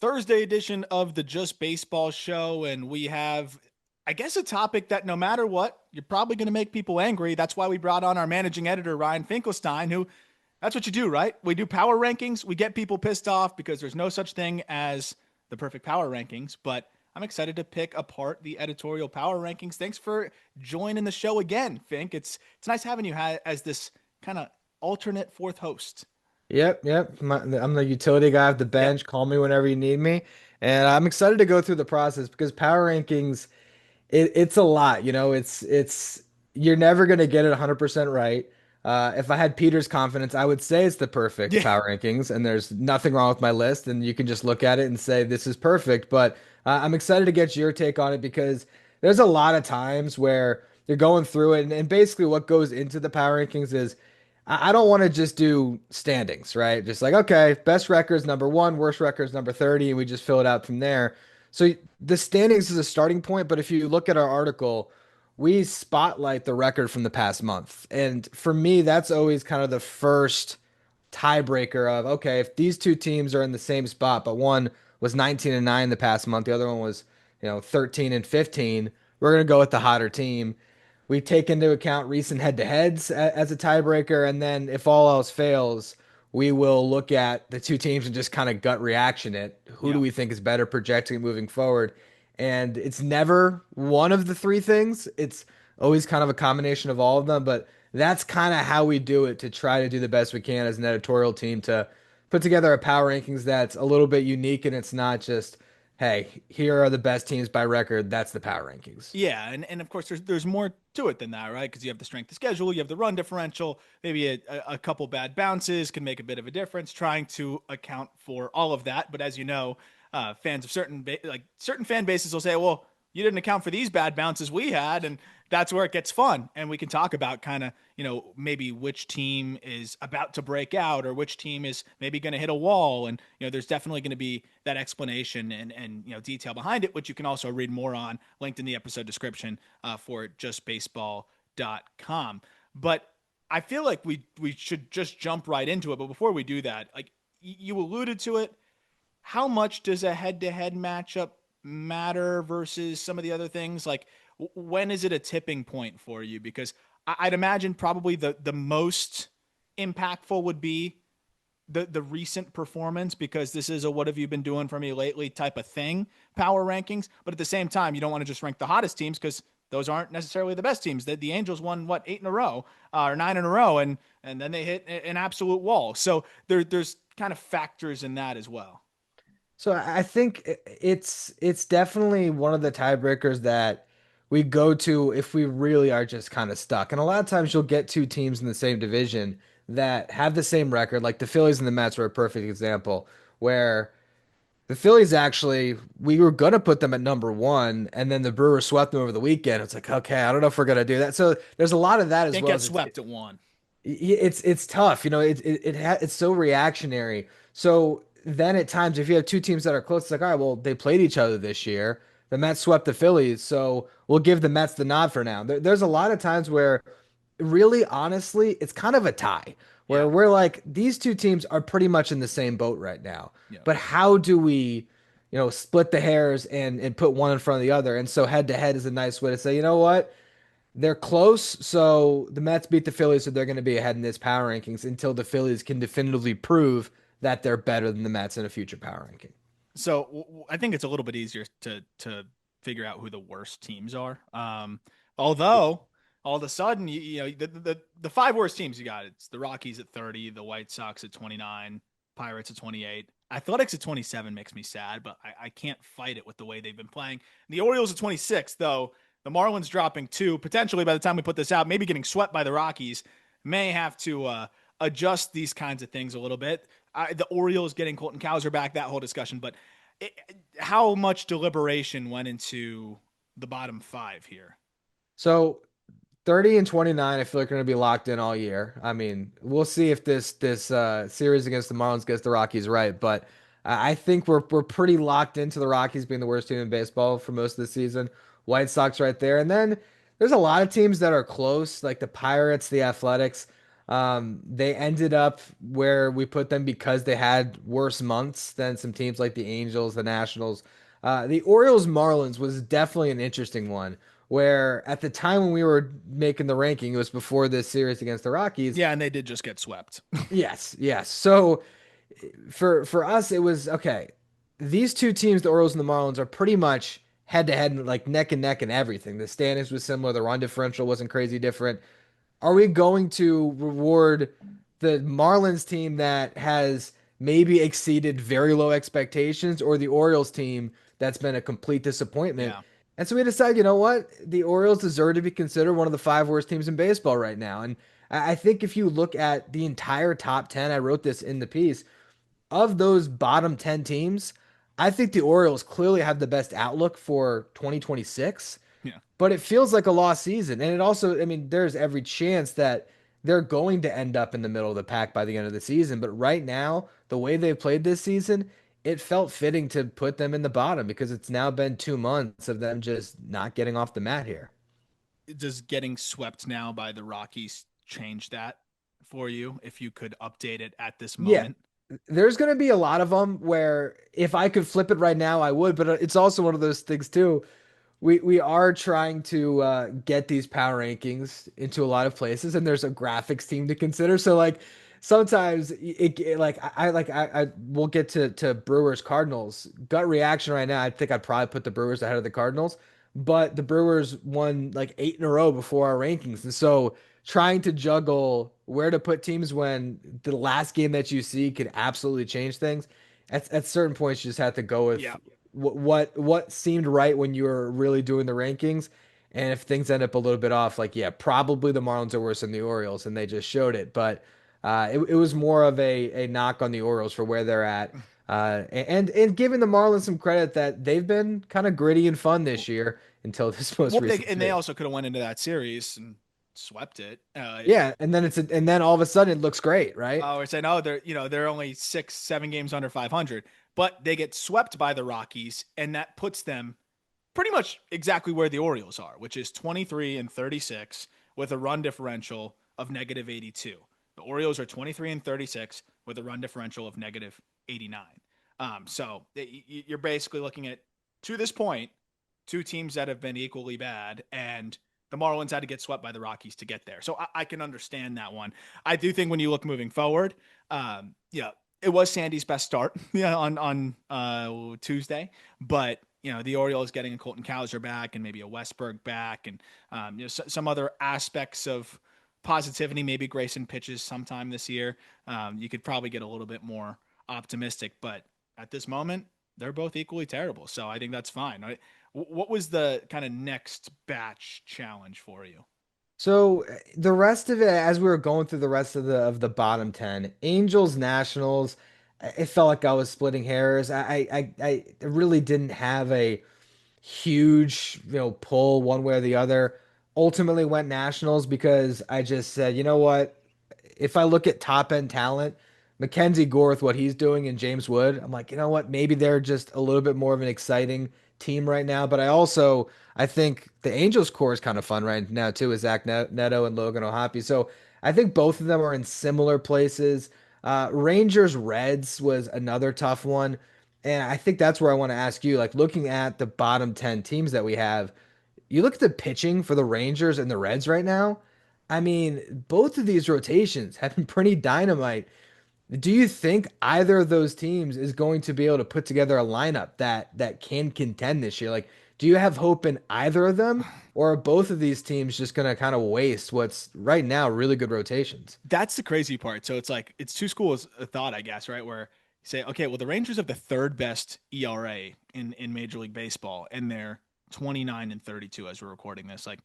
Thursday edition of the Just Baseball Show, and we have, I guess, a topic that no matter what, you're probably going to make people angry. That's why we brought on our managing editor, Ryan Finkelstein, who that's what you do, right? We do power rankings. We get people pissed off because there's no such thing as the perfect power rankings, but I'm excited to pick apart the editorial power rankings. Thanks for joining the show again, Fink. It's nice having you as this kind of alternate fourth host. Yep. I'm the utility guy off the Yep. bench. Call me whenever you need me. And I'm excited to go through the process because power rankings, it's a lot. It's you're never gonna get it 100% right. If I had Peter's confidence, I would say it's the perfect Yeah. power rankings, and there's nothing wrong with my list, and you can just look at it and say this is perfect. But I'm excited to get your take on it because there's a lot of times where you're going through it, and basically what goes into the power rankings is I don't want to just do standings, right? Just like, okay, best records number one, worst records number 30, and we just fill it out from there. So the standings is a starting point, but if you look at our article, we spotlight the record from the past month. And for me, that's always kind of the first tiebreaker of, okay, if these two teams are in the same spot, but one was 19 and 9 the past month, the other one was, 13 and 15, we're going to go with the hotter team. We take into account recent head-to-heads as a tiebreaker, and then if all else fails, we will look at the two teams and just kind of gut reaction it. Who do Yeah. we think is better projecting moving forward? And it's never one of the three things. It's always kind of a combination of all of them, but that's kind of how we do it to try to do the best we can as an editorial team to put together a power rankings that's a little bit unique and it's not just, hey, here are the best teams by record. That's the power rankings. Yeah, and of course there's more to it than that, right? Because you have the strength of schedule, you have the run differential, maybe a couple bad bounces can make a bit of a difference. Trying to account for all of that, but as you know, fans of certain fan bases will say, "Well, you didn't account for these bad bounces we had," and that's where it gets fun. And we can talk about kind of maybe which team is about to break out or which team is maybe going to hit a wall. And there's definitely going to be that explanation and detail behind it, which you can also read more on linked in the episode description for justbaseball.com. But I feel like we should just jump right into it. But before we do that, like you alluded to it, how much does a head-to-head matchup matter versus some of the other things? Like when is it a tipping point for you? Because I'd imagine probably the most impactful would be the recent performance, because this is a what have you been doing for me lately type of thing, power rankings. But at the same time, you don't want to just rank the hottest teams because those aren't necessarily the best teams. The Angels won what, 8 in a row, or 9 in a row, and then they hit an absolute wall. So there's kind of factors in that as well. So I think it's definitely one of the tiebreakers that we go to if we really are just kind of stuck. And a lot of times you'll get two teams in the same division that have the same record, like the Phillies and the Mets were a perfect example, where the Phillies actually we were gonna put them at number one, and then the Brewers swept them over the weekend. It's like, okay, I don't know if we're gonna do that. So there's a lot of that as Can't well get as swept at one. it's tough, it's so reactionary. So then at times, if you have two teams that are close, it's like, all right, well, they played each other this year. The Mets swept the Phillies, so we'll give the Mets the nod for now. There's a lot of times where, really, honestly, it's kind of a tie where Yeah. we're like, these two teams are pretty much in the same boat right now. Yeah. But how do we, split the hairs and put one in front of the other? And so head to head is a nice way to say, you know what? They're close, so the Mets beat the Phillies, so they're going to be ahead in this power rankings until the Phillies can definitively prove that they're better than the Mets in a future power ranking. So I think it's a little bit easier to figure out who the worst teams are. Although all of a sudden, the five worst teams you got, it's the Rockies at 30, the White Sox at 29, Pirates at 28. Athletics at 27 makes me sad, but I can't fight it with the way they've been playing. The Orioles at 26, though, the Marlins dropping two, potentially by the time we put this out, maybe getting swept by the Rockies, may have to adjust these kinds of things a little bit. The Orioles getting Colton Cowser back, that whole discussion. But it, how much deliberation went into the bottom five here? So 30 and 29, I feel like are going to be locked in all year. I mean, we'll see if this series against the Marlins gets the Rockies right, but I think we're pretty locked into the Rockies being the worst team in baseball for most of the season. White Sox right there, and then there's a lot of teams that are close, like the Pirates, the Athletics. They ended up where we put them because they had worse months than some teams like the Angels, the Nationals. The Orioles Marlins was definitely an interesting one, where at the time when we were making the ranking, it was before this series against the Rockies. Yeah, and they did just get swept. Yes, yes. So for us, it was okay. These two teams, the Orioles and the Marlins, are pretty much head to head, like neck and neck and everything. The standings was similar. The run differential wasn't crazy different. Are we going to reward the Marlins team that has maybe exceeded very low expectations, or the Orioles team that's been a complete disappointment? Yeah. And so we decided, you know what? The Orioles deserve to be considered one of the five worst teams in baseball right now. And I think if you look at the entire top 10, I wrote this in the piece, of those bottom 10 teams, I think the Orioles clearly have the best outlook for 2026, Yeah. but it feels like a lost season. And it also, I mean, there's every chance that they're going to end up in the middle of the pack by the end of the season. But right now, the way they've played this season, it felt fitting to put them in the bottom because it's now been 2 months of them just not getting off the mat here. Does getting swept now by the Rockies change that for you if you could update it at this Yeah, moment? there's going to be a lot of them where if I could flip it right now, I would. But it's also one of those things too. We are trying to get these power rankings into a lot of places, and there's a graphics team to consider. So like sometimes like I we'll get to Brewers Cardinals gut reaction right now. I think I'd probably put the Brewers ahead of the Cardinals, but the Brewers won like 8 in a row before our rankings, and so trying to juggle where to put teams when the last game that you see could absolutely change things. At certain points, you just have to go with Yeah. what seemed right when you were really doing the rankings. And if things end up a little bit off, like yeah, probably the Marlins are worse than the Orioles, and they just showed it. But it was more of a knock on the Orioles for where they're at. And giving the Marlins some credit that they've been kind of gritty and fun this year until this most Well, recent they series. also could have went into that series and swept it. Yeah, and then and then all of a sudden it looks great, right? We're saying, oh, they're only 6, 7 games under 500, but they get swept by the Rockies, and that puts them pretty much exactly where the Orioles are, which is 23 and 36 with a run differential of negative 82. The Orioles are 23 and 36 with a run differential of negative 89. So you're basically looking at, to this point, two teams that have been equally bad, and the Marlins had to get swept by the Rockies to get there. So I can understand that one. I do think when you look moving forward, yeah, it was Sandy's best start yeah, on Tuesday, but the Orioles getting a Colton Cowser back and maybe a Westberg back, and some other aspects of positivity. Maybe Grayson pitches sometime this year. You could probably get a little bit more optimistic, but at this moment, they're both equally terrible. So I think that's fine. What was the kind of next batch challenge for you? So the rest of it, as we were going through the rest of the bottom 10, Angels, Nationals, it felt like I was splitting hairs. I really didn't have a huge, pull one way or the other. Ultimately went Nationals because I just said, you know what? If I look at top end talent, Mackenzie Gore with what he's doing and James Wood, I'm like, you know what? Maybe they're just a little bit more of an exciting team right now. But I think the Angels core is kind of fun right now too, with Zach Neto and Logan O'Hoppe. So I think both of them are in similar places. Rangers Reds was another tough one. And I think that's where I want to ask you, like looking at the bottom 10 teams that we have, you look at the pitching for the Rangers and the Reds right now. I mean, both of these rotations have been pretty dynamite. Do you think either of those teams is going to be able to put together a lineup that can contend this year? Like, do you have hope in either of them, or are both of these teams just going to kind of waste what's right now really good rotations? That's the crazy part. So it's like it's two schools of thought, I guess, right? Where you say, okay, well, the Rangers have the third best ERA in Major League Baseball, and they're 29 and 32 as we're recording this. Like,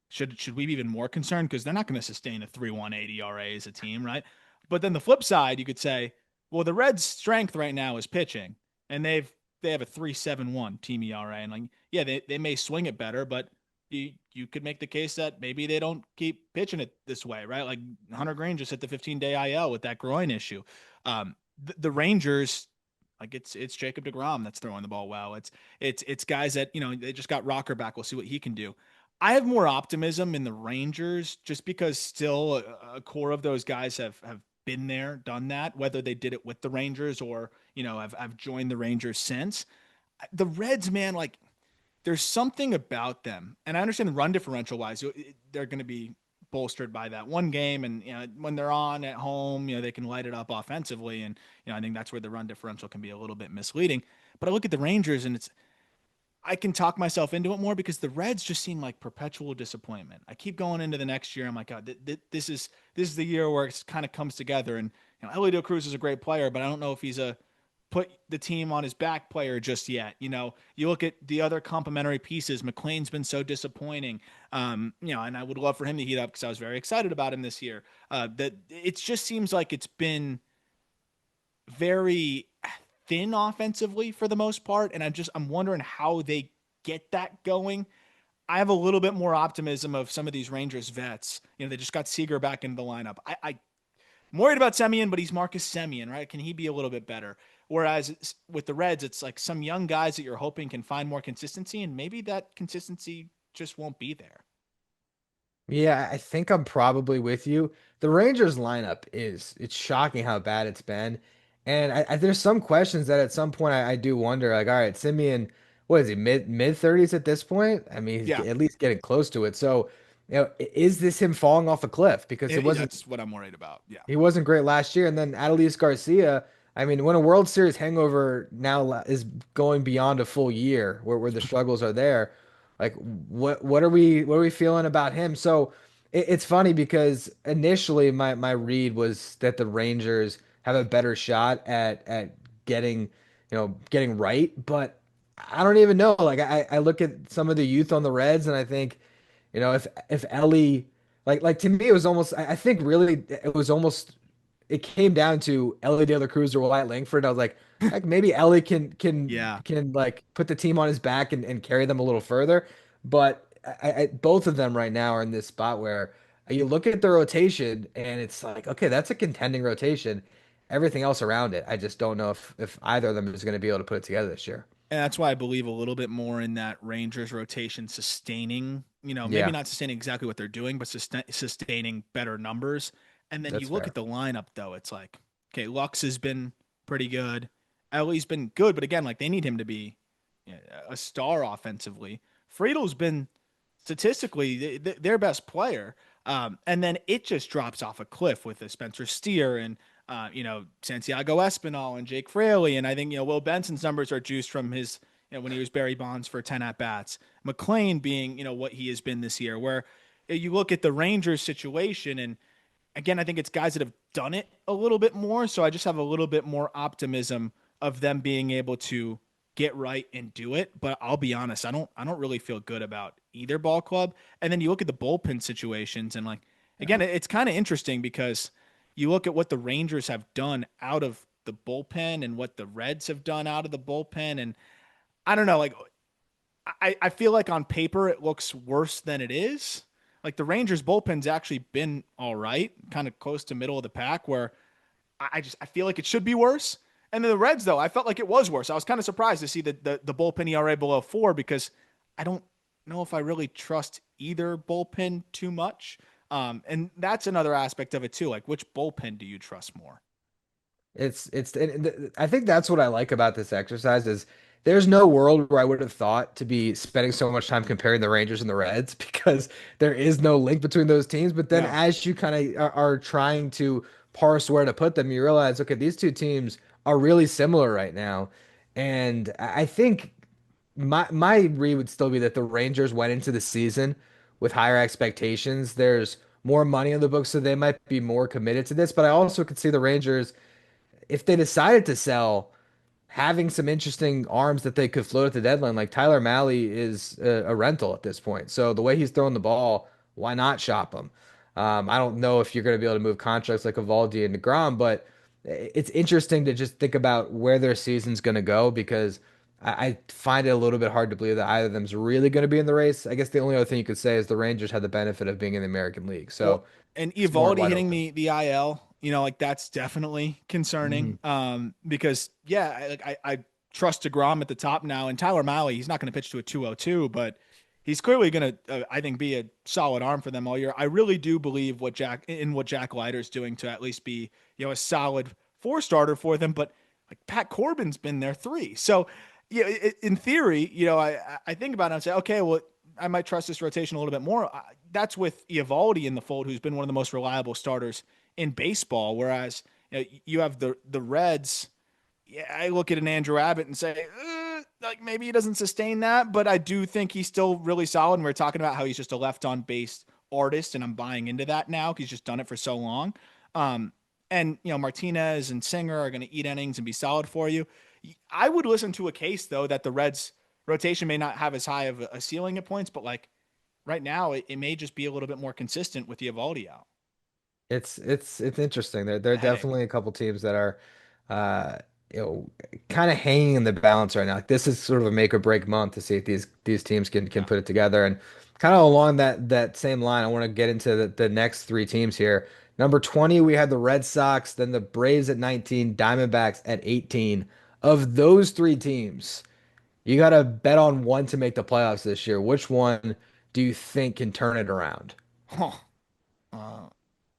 should we be even more concerned because they're not going to sustain a 3.18 ERA as a team, right? But then the flip side, you could say, well, the Reds' strength right now is pitching, and they have a 3.71 team ERA, and like, yeah, they may swing it better, but you could make the case that maybe they don't keep pitching it this way, right? Like Hunter Green just hit the 15-day IL with that groin issue. The Rangers, like it's Jacob DeGrom that's throwing the ball well. It's guys that they just got Rocker back. We'll see what he can do. I have more optimism in the Rangers just because still a core of those guys have been there, done that, whether they did it with the Rangers or, have joined the Rangers since. The Reds, man, like there's something about them. And I understand the run differential wise, they're going to be bolstered by that one game. And, when they're on at home, they can light it up offensively. And, I think that's where the run differential can be a little bit misleading. But I look at the Rangers and I can talk myself into it more because the Reds just seem like perpetual disappointment. I keep going into the next year. I'm like, God, this is the year where it kind of comes together. And Elio Cruz is a great player, but I don't know if he's a put the team on his back player just yet. You look at the other complementary pieces. McLean's been so disappointing. And I would love for him to heat up because I was very excited about him this year. That it just seems like it's been very thin offensively for the most part, and I'm wondering how they get that going. I have a little bit more optimism of some of these Rangers vets. They just got Seager back into the lineup. I'm worried about Semien, but he's Marcus Semien, right? Can he be a little bit better? Whereas with the Reds, it's like some young guys that you're hoping can find more consistency, and maybe that consistency just won't be there. Yeah, I think I'm probably with you. The Rangers lineup it's shocking how bad it's been. And there's some questions that at some point I do wonder, like, all right, Simeon, what is he, mid 30s at this point? I mean, he's Yeah, at least getting close to it. So, is this him falling off a cliff? Because that's what I'm worried about. Yeah. he wasn't great last year. And then Adolis Garcia, I mean, when a World Series hangover now is going beyond a full year where the struggles are there, like what are we feeling about him? So it's funny because initially my read was that the Rangers have a better shot at getting, getting right, but I don't even know. Like I look at some of the youth on the Reds and I think, if Ellie like to me, it was almost. I think really, it was almost. It came down to Ellie De La Cruz or Wyatt Langford. I was like maybe Ellie can Yeah. like put the team on his back and carry them a little further. But both of them right now are in this spot where you look at the rotation and it's like, okay, that's a contending rotation. Everything else around it, I just don't know if either of them is going to be able to put it together this year. And that's why I believe a little bit more in that Rangers rotation sustaining, maybe Yeah, not sustaining exactly what they're doing, but sustaining better numbers. And then you that's look fair. at the lineup, though, it's like, okay, Lux has been pretty good. Ellie's been good, but again, like they need him to be a star offensively. Friedel's been statistically their best player. And then it just drops off a cliff with the Spencer Steer and Santiago Espinal and Jake Fraley. And I think, Will Benson's numbers are juiced from his, when he was Barry Bonds for 10 at bats. McLean being, what he has been this year, where you look at the Rangers situation. And again, I think it's guys that have done it a little bit more. So I just have a little bit more optimism of them being able to get right and do it. But I'll be honest, I don't really feel good about either ball club. And then you look at the bullpen situations and like Yeah. again, it's kind of interesting because you look at what the Rangers have done out of the bullpen and what the Reds have done out of the bullpen. And I don't know, like I feel like on paper it looks worse than it is. Like the Rangers bullpen's actually been all right, kind of close to middle of the pack where I feel like it should be worse. And then the Reds, though, I felt like it was worse. I was kind of surprised to see the bullpen ERA below 4 because I don't know if I really trust either bullpen too much. And that's another aspect of it too. Like, which bullpen do you trust more? I think that's what I like about this exercise is there's no world where I would have thought to be spending so much time comparing the Rangers and the Reds because there is no link between those teams. But then Yeah. as you kind of are trying to parse where to put them, you realize, okay, these two teams are really similar right now. And I think my read would still be that the Rangers went into the season with higher expectations. There's more money on the books, so they might be more committed to this. But I also could see the Rangers if they decided to sell, having some interesting arms that they could float at the deadline. Like Tyler Mahle is a rental at this point. So the way he's throwing the ball, why not shop him? I don't know if you're going to be able to move contracts like Evaldi and DeGrom, but it's interesting to just think about where their season's going to go because I find it a little bit hard to believe that either of them's really going to be in the race. I guess the only other thing you could say is the Rangers had the benefit of being in the American League. Well, So and it's more Evaldi wide hitting open. the IL, like that's definitely concerning. Mhm. Because yeah, I trust DeGrom at the top now, and Tyler Mahle, he's not going to pitch to a 202, but he's clearly going to, I think, be a solid arm for them all year. I really do believe what Jack Leiter's doing to at least be, a solid four starter for them. But like Pat Corbin's been there three, so yeah, in theory, I think about it and say, okay, well, I might trust this rotation a little bit more. That's with Eovaldi in the fold, who's been one of the most reliable starters in baseball. Whereas you have the Reds. Yeah, I look at an Andrew Abbott and say, like maybe he doesn't sustain that, but I do think he's still really solid. And we're talking about how he's just a left on base artist, and I'm buying into that now because he's just done it for so long. Um, and Martinez and Singer are going to eat innings and be solid for you. I would listen to a case though that the Reds rotation may not have as high of a ceiling at points, but like right now it may just be a little bit more consistent with the Evaldi out. It's interesting. There are A headache. definitely a couple teams that are uh you know kind of hanging in the balance right now. Like this is sort of a make or break month to see if these teams can Yeah. put it together. And kind of along that same line, I want to get into the next three teams here. Number 20, we had the Red Sox, then the Braves at 19, Diamondbacks at 18. Of those three teams, you got to bet on one to make the playoffs this year. Which one do you think can turn it around? Huh. Uh,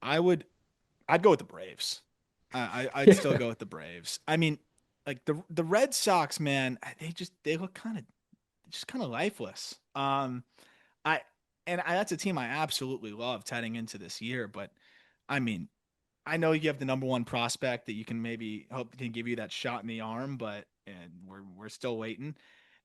I would. I'd go with the Braves. I'd still go with the Braves. I mean, like the Red Sox, man, they look kind of lifeless. I that's a team I absolutely loved heading into this year, but I mean, I know you have the number one prospect that you can maybe hope can give you that shot in the arm, but and we're still waiting.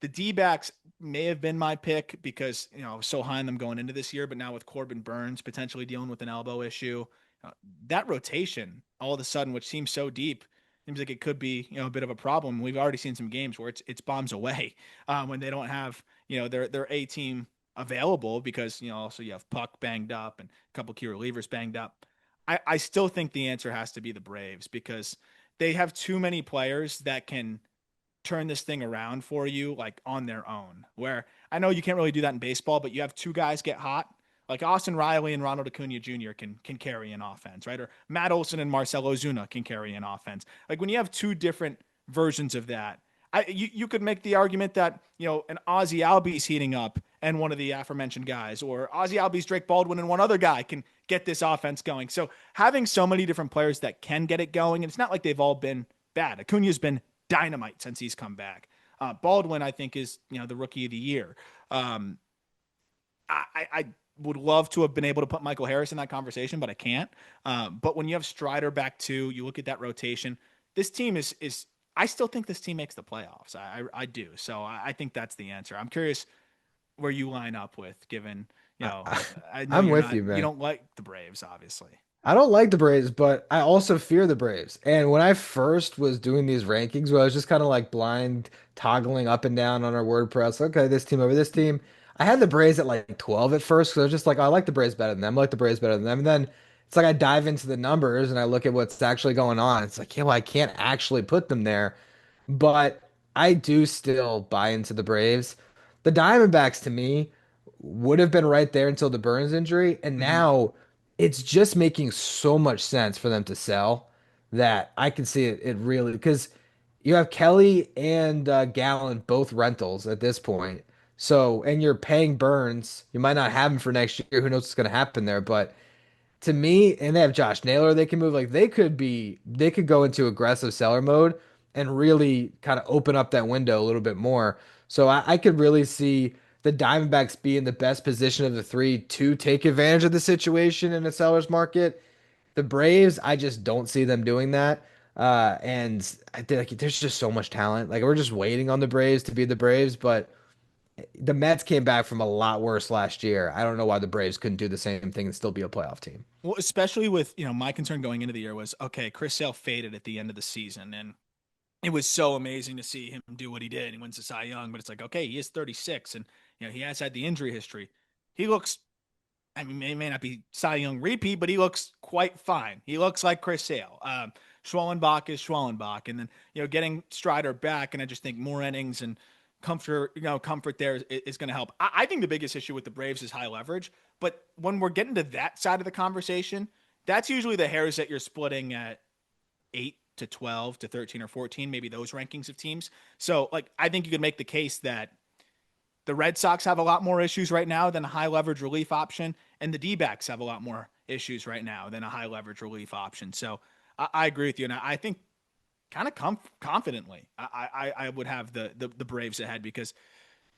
The D-backs may have been my pick because I was so high on them going into this year, but now with Corbin Burns potentially dealing with an elbow issue, uh, that rotation all of a sudden, which seems so deep, seems like it could be a bit of a problem. We've already seen some games where it's bombs away when they don't have their A team available because also you have Puck banged up and a couple key relievers banged up. I still think the answer has to be the Braves because they have too many players that can turn this thing around for you like on their own. Where I know you can't really do that in baseball, but you have two guys get hot. Like Austin Riley and Ronald Acuna Jr. can carry an offense, right? Or Matt Olson and Marcelo Zuna can carry an offense. Like when you have two different versions of that, you could make the argument that an Ozzy Albies heating up and one of the aforementioned guys, or Ozzy Albies, Drake Baldwin, and one other guy can get this offense going. So having so many different players that can get it going, and it's not like they've all been bad. Acuna's been dynamite since he's come back. Baldwin, I think, is the rookie of the year. Um, I would love to have been able to put Michael Harris in that conversation, but I can't. But when you have Strider back too, you look at that rotation. This team is. I still think this team makes the playoffs. I do. So I think that's the answer. I'm curious where you line up with, given I, I know I'm with you, you man. don't like the Braves, obviously. I don't like the Braves, but I also fear the Braves. And when I first was doing these rankings, where I was just kind of like blind toggling up and down on our WordPress, okay, this team over this team, I had the Braves at like 12 at first because I was just like, oh, I like the Braves better than them. I like the Braves better than them. And then it's like I dive into the numbers and I look at what's actually going on. It's like, yeah, well, I can't actually put them there. But I do still buy into the Braves. The Diamondbacks to me would have been right there until the Burns injury, and Mm-hmm. now it's just making so much sense for them to sell that I can see it really because you have Kelly and Gallen both rentals at this point. So, and you're paying Burns. You might not have him for next year. Who knows what's going to happen there? But to me, and they have Josh Naylor they can move. Like they could go into aggressive seller mode and really kind of open up that window a little bit more. So I could really see the Diamondbacks be in the best position of the three to take advantage of the situation in a seller's market. The Braves, I just don't see them doing that. And like, there's just so much talent. Like we're just waiting on the Braves to be the Braves, but the Mets came back from a lot worse last year. I don't know why the Braves couldn't do the same thing and still be a playoff team. Well, especially with my concern going into the year was okay. Chris Sale faded at the end of the season, and it was so amazing to see him do what he did. He wins the Cy Young, but it's like okay, he is 36, and he has had the injury history. He looks. I mean, may not be Cy Young repeat, but he looks quite fine. He looks like Chris Sale. Schwellenbach is Schwellenbach, and then getting Strider back, and I just think more innings and comfort there is going to help. I think the biggest issue with the Braves is high leverage, but when we're getting to that side of the conversation, that's usually the hairs that you're splitting at 8 to 12 to 13 or 14, maybe those rankings of teams. So, like, I think you could make the case that The Red Sox have a lot more issues right now than a high leverage relief option, and the D-backs have a lot more issues right now than a high leverage relief option. So I agree with you, and I think kind of confidently I would have the Braves ahead because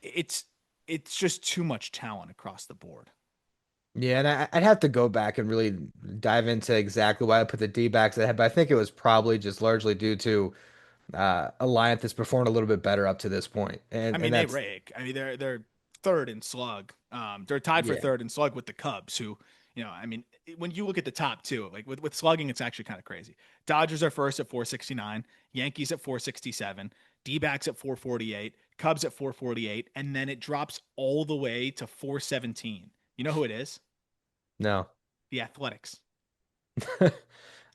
it's it's just too much talent across the board. Yeah, and I'd have to go back and really dive into exactly why I put the D-backs ahead, but I think it was probably just largely due to Alliance has performed a little bit better up to this point, I and mean, they that's rake. I mean, they're third in slug. They're tied for yeah. third in slug with the Cubs, who, I mean, when you look at the top two, like with slugging, it's actually kind of crazy. Dodgers are first at 469, Yankees at 467, D-backs at 448, Cubs at 448, and then it drops all the way to 417. You know who it is? No. The Athletics.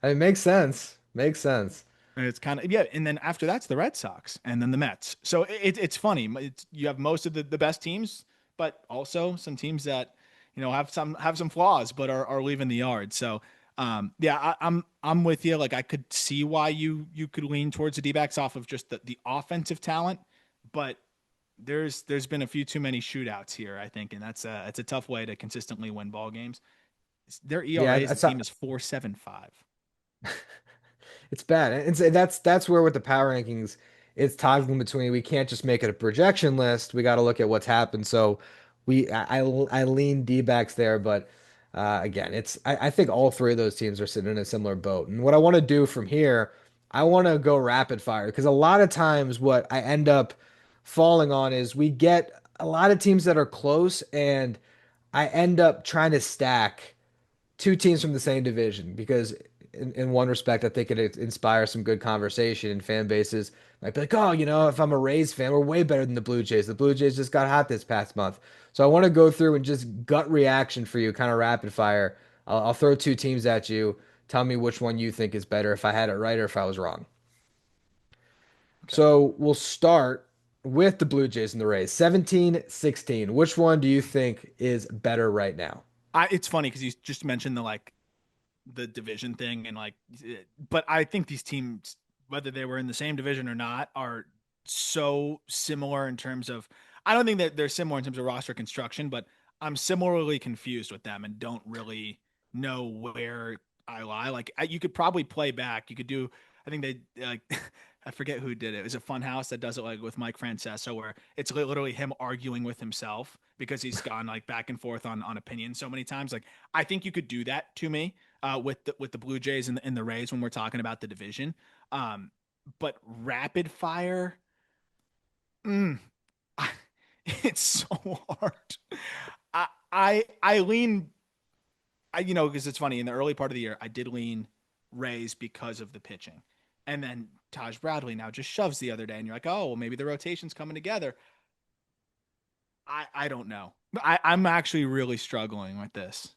It makes sense. Makes sense. And it's kind of, yeah, and then after that's the Red Sox, and then the Mets. So it's funny. You have most of the best teams, but also some teams that have some flaws, but are leaving the yard. So yeah, I'm with you. Like I could see why you could lean towards the D-backs off of just the offensive talent, but there's been a few too many shootouts here, I think, and it's a tough way to consistently win ball games. Their Yeah, ERA as I a saw. team is 4.75. It's bad. And that's where with the power rankings, it's toggling between we can't just make it a projection list. We got to look at what's happened. So I lean D-backs there, but again, I think all three of those teams are sitting in a similar boat. And what I want to do from here, I want to go rapid fire because a lot of times what I end up falling on is we get a lot of teams that are close and I end up trying to stack two teams from the same division because in one respect, I think it inspires some good conversation and fan bases might be like, oh, if I'm a Rays fan, we're way better than the Blue Jays. The Blue Jays just got hot this past month. So I want to go through and just gut reaction for you, kind of rapid fire. I'll throw two teams at you. Tell me which one you think is better, if I had it right or if I was wrong. Okay. So we'll start with the Blue Jays and the Rays. 17-16. Which one do you think is better right now? It's funny because you just mentioned the division thing and but I think these teams, whether they were in the same division or not, are so similar in terms of, I don't think that they're similar in terms of roster construction, but I'm similarly confused with them and don't really know where I lie. You could probably play back. You could do, I think they like, I forget who did it. It was a Funhouse that does it like with Mike Francesa, where it's literally him arguing with himself because he's gone like back and forth on opinion so many times. Like I think you could do that to me with the Blue Jays and the Rays when we're talking about the division. Um, but rapid fire, mm, it's so hard. I lean, because it's funny in the early part of the year I did lean Rays because of the pitching, and then Taj Bradley now just shoves the other day, and you're like, oh well, maybe the rotation's coming together. I don't know. I'm actually really struggling with this.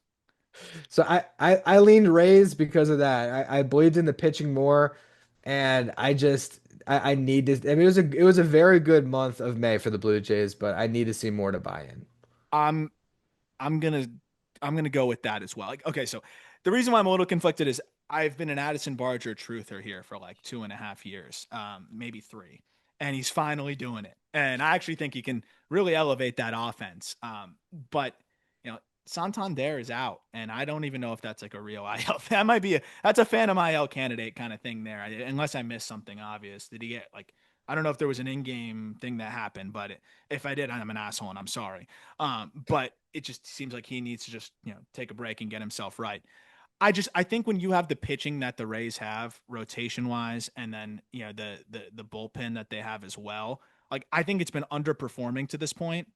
So I leaned Rays because of that. I believed in the pitching more, and I need to. I mean, it was a very good month of May for the Blue Jays, but I need to see more to buy in. I'm I'm gonna I'm gonna go with that as well. Like, okay, so the reason why I'm a little conflicted is I've been an Addison Barger truther here for like 2.5 years, maybe three, and he's finally doing it. And I actually think he can really elevate that offense. But Santander is out, and I don't even know if that's like a real IL. That might be that's a Phantom IL candidate kind of thing there, unless I missed something obvious. Did he get like? I don't know if there was an in-game thing that happened, but if I did, I'm an asshole and I'm sorry. But it just seems like he needs to just take a break and get himself right. I think when you have the pitching that the Rays have rotation wise, and then the bullpen that they have as well, like I think it's been underperforming to this point,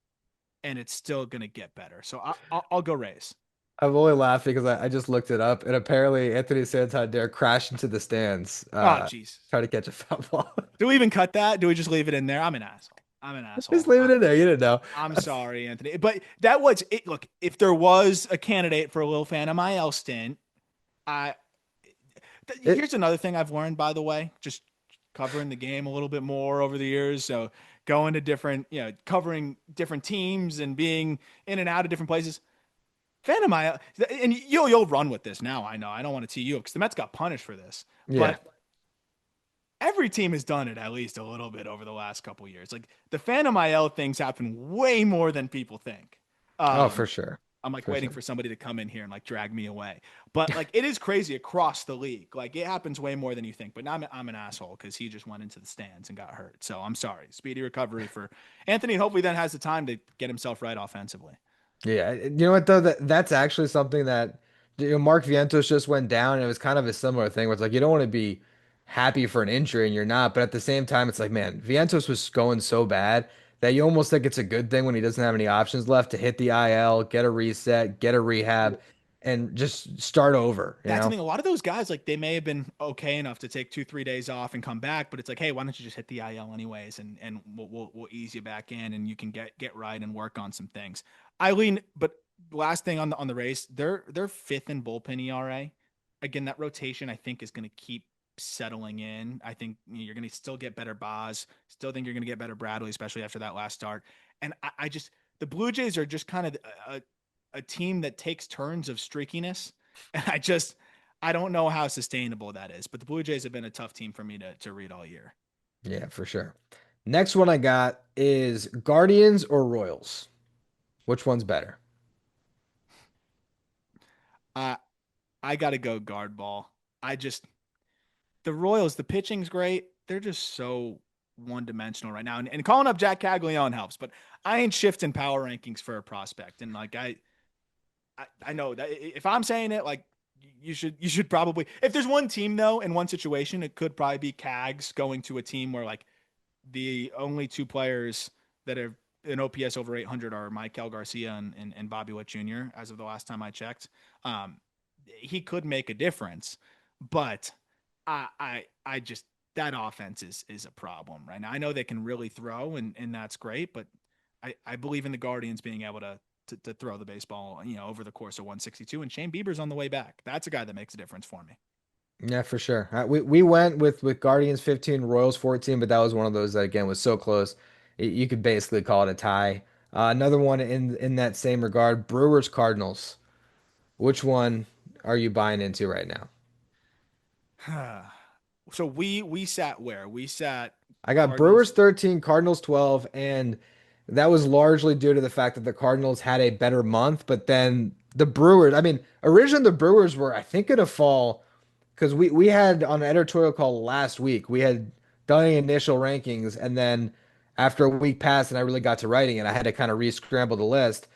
and it's still gonna get better. So I'll go Rays. I'm only laughing because I just looked it up, and apparently Anthony Santander crashed into the stands, Oh jeez. trying to catch a foul ball. Do we even cut that? Do we just leave it in there? I'm an asshole. I'm an Just asshole. leave it in there. You didn't know. I'm sorry, Anthony. But that was it. Look, if there was a candidate for a Lil Phantom IL stint, I It here's another thing I've learned, by the way, just covering the game a little bit more over the years. So going to different, covering different teams and being in and out of different places. Phantom IL, and you'll run with this now. I know I don't want to tee you up because the Mets got punished for this, yeah. but every team has done it at least a little bit over the last couple years. Like the Phantom IL things happen way more than people think. Oh, for Um, sure. I'm like For waiting sure. for somebody to come in here and like drag me away. But like it is crazy across the league. Like it happens way more than you think. But now I'm an asshole because he just went into the stands and got hurt. So I'm sorry. Speedy recovery for Anthony. Hopefully then has the time to get himself right offensively. Yeah, you know what though? That's actually something that Mark Vientos just went down, and it was kind of a similar thing where it's like you don't want to be happy for an injury and you're not, but at the same time, it's like, man, Vientos was going so bad that you almost think it's a good thing when he doesn't have any options left to hit the IL, get a reset, get a rehab, and just start over, you That's the know? thing. A lot of those guys, like they may have been okay enough to take 2, 3 days off and come back, but it's like, hey, why don't you just hit the IL anyways, and we'll ease you back in, and you can get right and work on some things. Eileen, but last thing on the race, they're fifth in bullpen ERA. Again, that rotation I think is going to keep settling in. I think you're going to still get better Boz. Still think you're going to get better Bradley, especially after that last start. And I just the Blue Jays are just kind of a team that takes turns of streakiness. And I don't know how sustainable that is, but the Blue Jays have been a tough team for me to read all year. Yeah, for sure. Next one I got is Guardians or Royals. Which one's better? I I gotta go guard ball. I just the Royals, the pitching's great. They're just so one dimensional right now. And calling up Jack Caglione helps, but I ain't shifting power rankings for a prospect. And like I know that if I'm saying it, like you should probably if there's one team though in one situation, it could probably be Cags going to a team where like the only two players that have an OPS over 800 are Michael Garcia and Bobby Witt Jr. As of the last time I checked, he could make a difference, but I just that offense is a problem right now. I know they can really throw and that's great, but I believe in the Guardians being able to throw the baseball, over the course of 162. And Shane Bieber's on the way back. That's a guy that makes a difference for me. Yeah, for sure. We went with Guardians 15, Royals 14, but that was one of those that again was so close. You could basically call it a tie. Another one in that same regard, Brewers Cardinals. Which one are you buying into right now? So we sat where we sat I got Cardinals. Brewers 13, Cardinals 12, and that was largely due to the fact that the Cardinals had a better month, but then the Brewers, I mean, originally the Brewers were, I think, gonna fall because we had on an editorial call last week, we had done the initial rankings, and then after a week passed and I really got to writing it, I had to kind of re-scramble the list.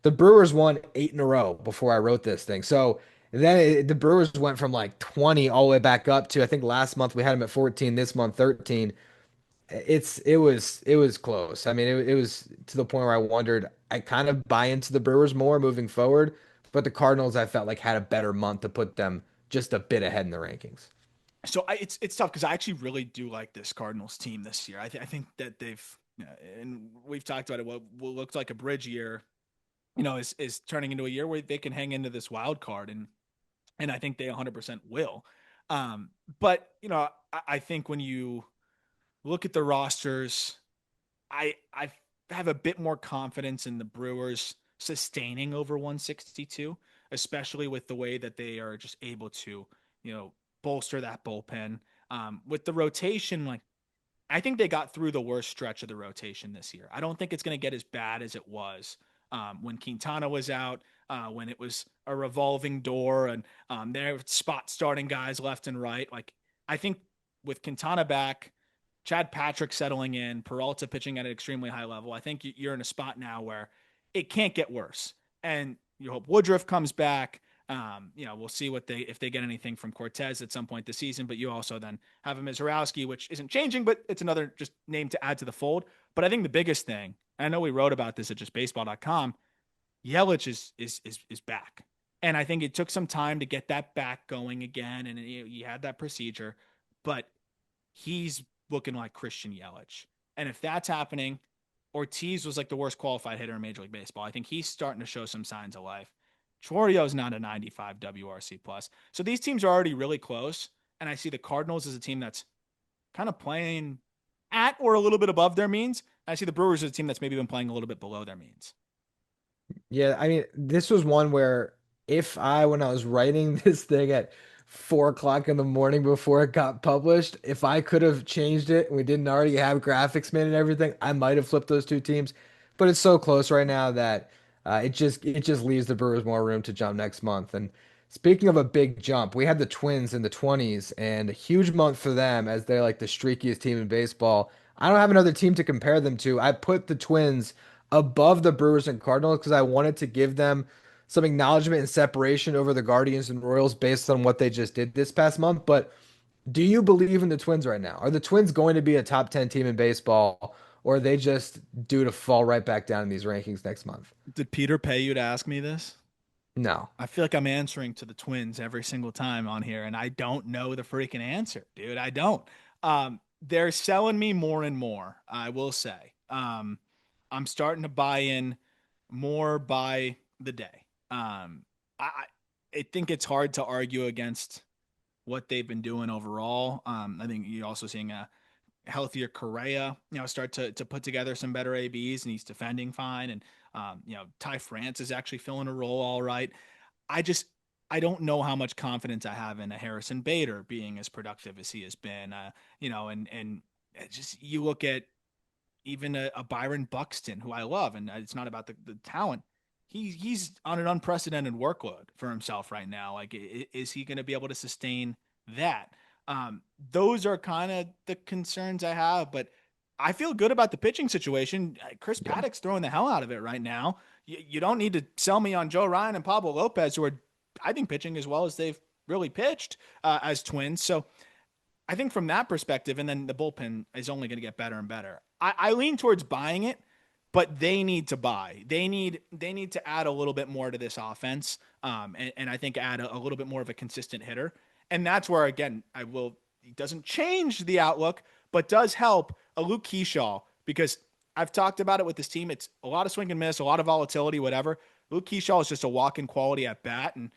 The Brewers won 8 in a row before I wrote this thing. So then the Brewers went from like 20 all the way back up to I think last month we had them at 14, this month 13. It was close. I mean, it was to the point where I wondered. I kind of buy into the Brewers more moving forward, but the Cardinals I felt like had a better month to put them just a bit ahead in the rankings. So it's tough because I actually really do like this Cardinals team this year. I think that they've and we've talked about it. What looked like a bridge year, is turning into a year where they can hang into this wild card, and I think they 100% will. But I think when you look at the rosters, I have a bit more confidence in the Brewers sustaining over 162, especially with the way that they are just able to, you know, bolster that bullpen. With the rotation, like I think they got through the worst stretch of the rotation this year. I don't think it's going to get as bad as it was when Quintana was out, when it was a revolving door and they're spot starting guys left and right. Like I think with Quintana back, Chad Patrick settling in, Peralta pitching at an extremely high level, I think you're in a spot now where it can't get worse. And you hope Woodruff comes back. We'll see if they get anything from Cortez at some point this season. But you also then have a Mizorowski, which isn't changing, but it's another just name to add to the fold. But I think the biggest thing, I know we wrote about this at justbaseball.com, Yelich is back. And I think it took some time to get that back going again. And he had that procedure, but he's looking like Christian Yelich. And if that's happening, Ortiz was like the worst qualified hitter in Major League Baseball. I think he's starting to show some signs of life. Chorio's not a 95 WRC plus. So these teams are already really close. And I see the Cardinals as a team that's kind of playing at or a little bit above their means. I see the Brewers as a team that's maybe been playing a little bit below their means. Yeah, I mean, this was one where if when I was writing this thing at 4 o'clock in the morning before it got published. If I could have changed it and we didn't already have graphics made and everything, I might have flipped those two teams. But it's so close right now that it just leaves the Brewers more room to jump next month. And speaking of a big jump, we had the Twins in the 20s and a huge month for them as they're like the streakiest team in baseball. I don't have another team to compare them to. I put the Twins above the Brewers and Cardinals because I wanted to give them some acknowledgement and separation over the Guardians and Royals based on what they just did this past month. But do you believe in the Twins right now? Are the Twins going to be a top 10 team in baseball, or are they just due to fall right back down in these rankings next month? Did Peter pay you to ask me this? No. I feel like I'm answering to the Twins every single time on here, and I don't know the freaking answer, dude. I don't. They're selling me more and more, I will say. I'm starting to buy in more by the day. I think it's hard to argue against what they've been doing overall. I think you're also seeing a healthier Correa, start to put together some better ABs, and he's defending fine. And Ty France is actually filling a role all right. I just I don't know how much confidence I have in a Harrison Bader being as productive as he has been. And just you look at even a Byron Buxton, who I love, and it's not about the talent. He's on an unprecedented workload for himself right now. Like, is he going to be able to sustain that? Those are kind of the concerns I have, but I feel good about the pitching situation. Chris Yeah. Paddock's throwing the hell out of it right now. You don't need to sell me on Joe Ryan and Pablo Lopez, who are, I think, pitching as well as they've really pitched as Twins. So I think from that perspective, and then the bullpen is only going to get better and better. I lean towards buying it, but they need to buy. They need to add a little bit more to this offense, and I think add a little bit more of a consistent hitter. And that's where again I will. It doesn't change the outlook, but does help a Luke Keyshaw because I've talked about it with this team. It's a lot of swing and miss, a lot of volatility, whatever. Luke Keyshaw is just a walk-in quality at bat, and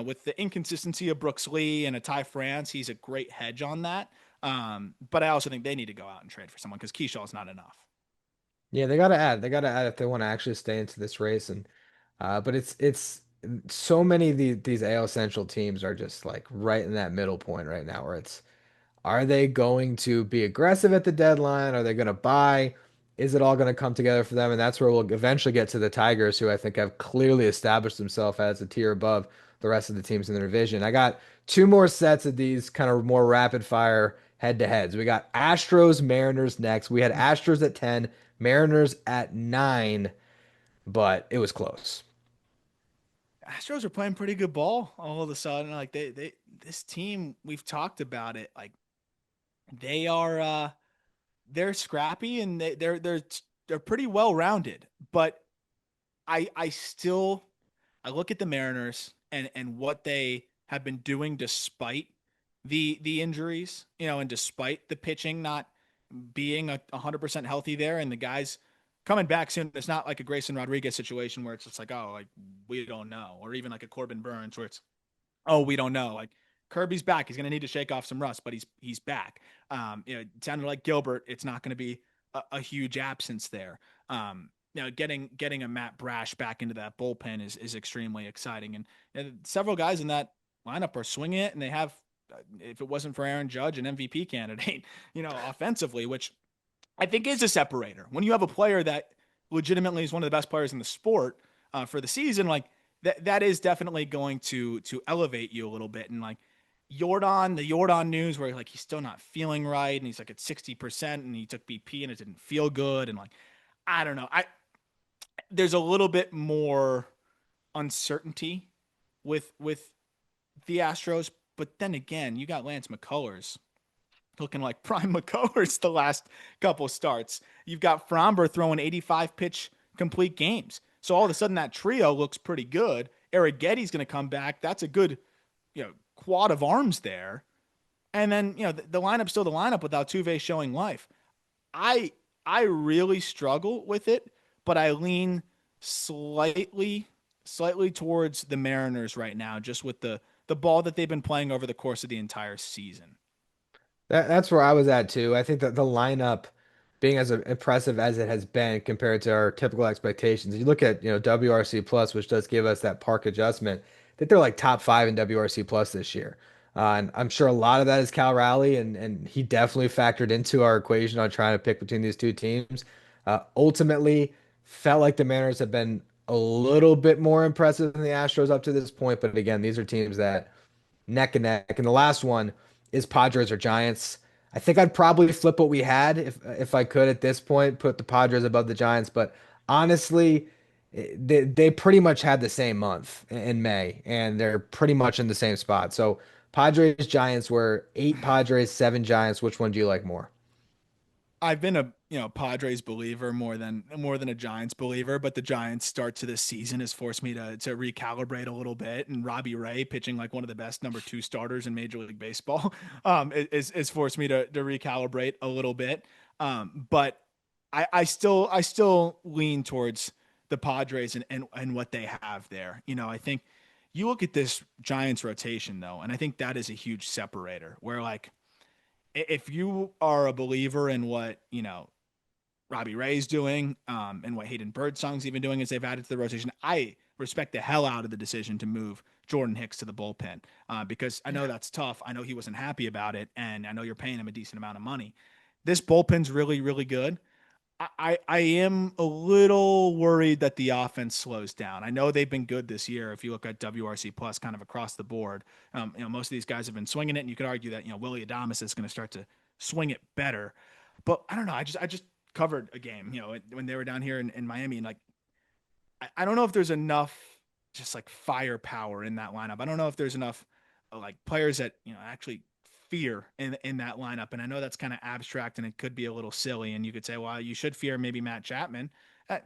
with the inconsistency of Brooks Lee and a Ty France, he's a great hedge on that. But I also think they need to go out and trade for someone because Keyshaw is not enough. Yeah, they gotta add. They gotta add if they want to actually stay into this race. And but it's so many of these AL Central teams are just like right in that middle point right now where it's are they going to be aggressive at the deadline? Are they going to buy? Is it all going to come together for them? And that's where we'll eventually get to the Tigers, who I think have clearly established themselves as a tier above the rest of the teams in the division. I got two more sets of these kind of more rapid fire head to heads. We got Astros, Mariners next. We had Astros at 10, Mariners at 9, but it was close. Astros are playing pretty good ball all of a sudden. Like they this team, we've talked about it. Like they are they're scrappy and they're pretty well rounded. But I still I look at the Mariners and what they have been doing despite the injuries, and despite the pitching not being 100% healthy there, and the guys coming back soon. It's not like a Grayson Rodriguez situation where it's just like, oh, like we don't know, or even like a Corbin Burns where it's, oh, we don't know. Like Kirby's back. He's going to need to shake off some rust, but he's back. It sounded like Gilbert. It's not going to be a huge absence there. Getting a Matt Brash back into that bullpen is extremely exciting, and several guys in that lineup are swinging it, and they have. If it wasn't for Aaron Judge, an MVP candidate, offensively, which I think is a separator. When you have a player that legitimately is one of the best players in the sport for the season, like that is definitely going to elevate you a little bit. And like the Jordan news where like he's still not feeling right, and he's like at 60%, and he took BP and it didn't feel good, and like I don't know, I there's a little bit more uncertainty with the Astros, but then again, you got Lance McCullers looking like prime McCullers the last couple starts. You've got Fromber throwing 85 pitch complete games. So all of a sudden that trio looks pretty good. Eric Getty's going to come back. That's a good, quad of arms there. And then, the lineup's still the lineup without Tuve showing life. I I really struggle with it, but I lean slightly towards the Mariners right now, just with the ball that they've been playing over the course of the entire season. That's where I was at too. I think that the lineup being as impressive as it has been compared to our typical expectations. You look at, WRC plus, which does give us that park adjustment. I think they're like top 5 in WRC plus this year. And I'm sure a lot of that is Cal Raleigh, and he definitely factored into our equation on trying to pick between these two teams. Ultimately, felt like the Mariners have been a little bit more impressive than the Astros up to this point. But again, these are teams that neck and neck. And the last one is Padres or Giants. I think I'd probably flip what we had if I could at this point, put the Padres above the Giants. But honestly, they pretty much had the same month in May, and they're pretty much in the same spot. So Padres Giants were 8 Padres, 7 Giants. Which one do you like more? I've been a Padres believer more than a Giants believer, but the Giants start to this season has forced me to recalibrate a little bit. And Robbie Ray pitching like one of the best number two starters in Major League Baseball, is forced me to recalibrate a little bit. But I still lean towards the Padres and what they have there. I think you look at this Giants rotation though, and I think that is a huge separator where like if you are a believer in what Robbie Ray's doing, and what Hayden Birdsong's even doing as they've added to the rotation, I respect the hell out of the decision to move Jordan Hicks to the bullpen, because I know that's tough. I know he wasn't happy about it, and I know you're paying him a decent amount of money. This bullpen's really, really good. I am a little worried that the offense slows down. I know they've been good this year. If you look at WRC plus kind of across the board, most of these guys have been swinging it, and you could argue that Willie Adames is going to start to swing it better. But I don't know. I just covered a game, when they were down here in Miami, and like I don't know if there's enough just like firepower in that lineup. I don't know if there's enough like players that actually fear in that lineup. And I know that's kind of abstract and it could be a little silly. And you could say, well, you should fear maybe Matt Chapman, uh,